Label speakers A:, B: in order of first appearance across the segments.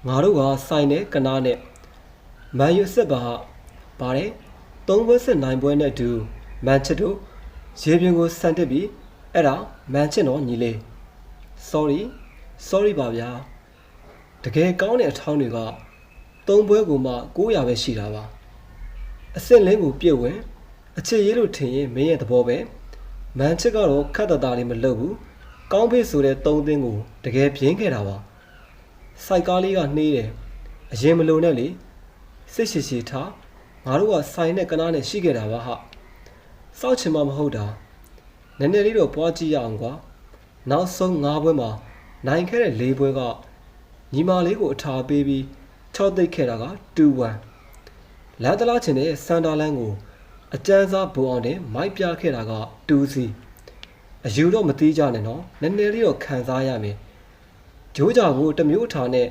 A: ငါတို့ကစိုင်နဲ့ကနားနဲ့မန်ယူစစ်ပါပါတယ်3ပွဲစစ်9ပွဲနဲ့အတူမန်ချက်တို့ရေပြင်ကိုဆန်တက်ပြီးအဲ့ဒါမန်ချက်တော့ညီလေး sorry ပါဗျာတကယ်ကောင်းတဲ့အထောင်းတွေက3ပွဲကိုမှ900ပဲရှိတာပါအစ်စ်လင်းကိုပြည့်ဝင်အချစ်ရေးလို့ထင်ရင်မင်းရဲ့သဘောပဲမန်ချက်ကတော့ခတ်တတာလေးမလုပ်ဘူးကောင်းဖေးဆိုတဲ့3သင်းကိုတကယ်ပြင်းခဲ့တာပါစိုက်ကားလေးကနှေးတယ်အရင်မလုံနဲ့လေစိတ်ရှိထားငါတို့ကဆိုင်နဲ့ကနားနဲ့ရှိခဲ့တာပါဟာစောက်ချင်မှမဟုတ်တာနည်းနည်းလေးတော့ပွားကြည့်ရအောင်ကွာနောက်ဆုံး9ပွဲမှာနိုင်ခဲ့တဲ့4ပွဲကညီမလေးကိုအထာပေးပြီး6သိပ်ခဲ့တာက2-1လန်တလားချင်တဲ့စန်ဒါလန်ကိုအကျန်းစားဘုံအောင်တင်မိုက်ပြခဲ့တာက2-0အယူတော့မသိကြနဲ့နော်နည်းနည်းလေးတော့ခံစားရမယ်ဂျိုးကြကိုတမျိုးအထာနဲ့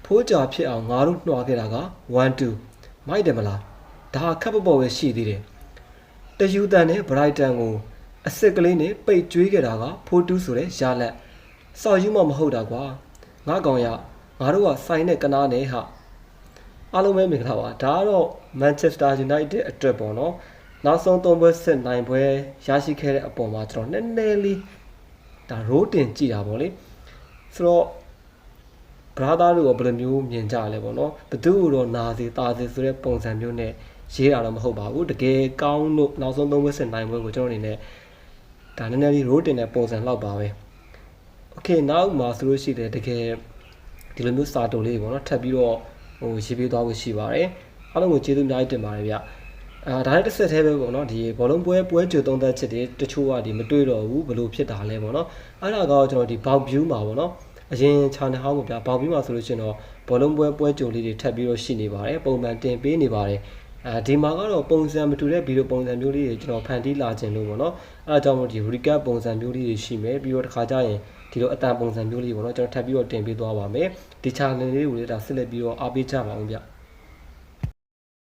A: ဖိုးကြဖြစ်အောင်ငါတို့နှွာခဲ့တာက1-2မိုက်တယ်မလားဒါခက်ပပေါ်ပဲရှိသေးတယ်တယူတန်နဲ့ဘရိုက်တန်ကိုအစ်စ်ကလေးနဲ့ပိတ်ကျွေးခဲ့တာက4-2ဆိုတဲ့ရလက်စောက်ယူမှမဟုတ်တာကွာငါကောင်ရငါတို့ကဆိုင်နဲ့ကနားနဲ့ဟာအားလုံးပဲမင်္ဂလာပါဒါကတော့ Manchester United အတွက်ပေါ့နော်နောက်ဆုံး3ပွဲစစ်9ပွဲရရှိခဲ့တဲ့အပေါ်မှာကျွန်တော်နည်းနည်းလေးဒါရိုးတင်ကြည့်တာပေါ့လေဆိုတော့ဘရာသာတို့ကဘယ်လိုမျိုးမြင်ကြလဲပေါ့နော်ဘသူ့ကိုတော့နာစီတာစီဆိုတဲ့ပုံစံမျိုးနဲ့ရေးတာတော့မဟုတ်ပါဘူးတကယ်ကောင်းလို့နောက်ဆုံး3ပွဲစစ်9ပွဲကိုကျွန်တော်အနေနဲ့ဒါနည်းနည်းလေးရိုးတင်တဲ့ပုံစံလောက်ပါပဲโอเคနောက်မှာဆိုလို့ရှိတယ်တကယ်ဒီလိုမျိုးစာတုံလေးပေါ့နော်ထပ်ပြီးတော့ရေးပေးသွားဖို့ရှိပါတယ်အားလုံးကိုကျေးဇူးအများကြီးတင်ပါတယ်ဗျဒါနဲ့တစ်ဆက်တည်းပဲပေါ့နော်ဒီဘောလုံးပွဲကြိုသုံးသက်ချက်တွေတချို့ကဒီမတွေ့တော့ဘူးဘလို့ဖြစ်တာလဲပေါ့နော်အဲ့ဒါကတော့ကျွန်တော်ဒီဘောက် view မှာပေါ့နော်အရင် channel ဟောင်းပေါ့ဗျာဘောက် view မှာဆိုလို့ရှိရင်တော့ဘောလုံးပွဲကြိုလေးတွေထပ်ပြီးတော့ရှိနေပါတယ်ပုံမှန်တင်ပေးနေပါတယ်ဒီမှာကတော့ပုံစံမတူတဲ့ဗီဒီယိုပုံစံမျိုးလေးတွေကျွန်တော်ဖန်တီးလာခြင်းလို့ပေါ့နော်အဲ့ဒါကြောင့်မို့ဒီ recap ပုံစံမျိုးလေးတွေရှိမယ်ပြီးတော့တစ်ခါကျရင်ဒီလိုအတန်ပုံစံမျိုးလေးပေါ့နော်ကျွန်တော်ထပ်ပြီးတော့တင်ပေးသွားပါမယ်ဒီ channel လေးကိုလည်းဒါဆက်လက်ပြီးတော့အားပေးကြပါဦးဗျ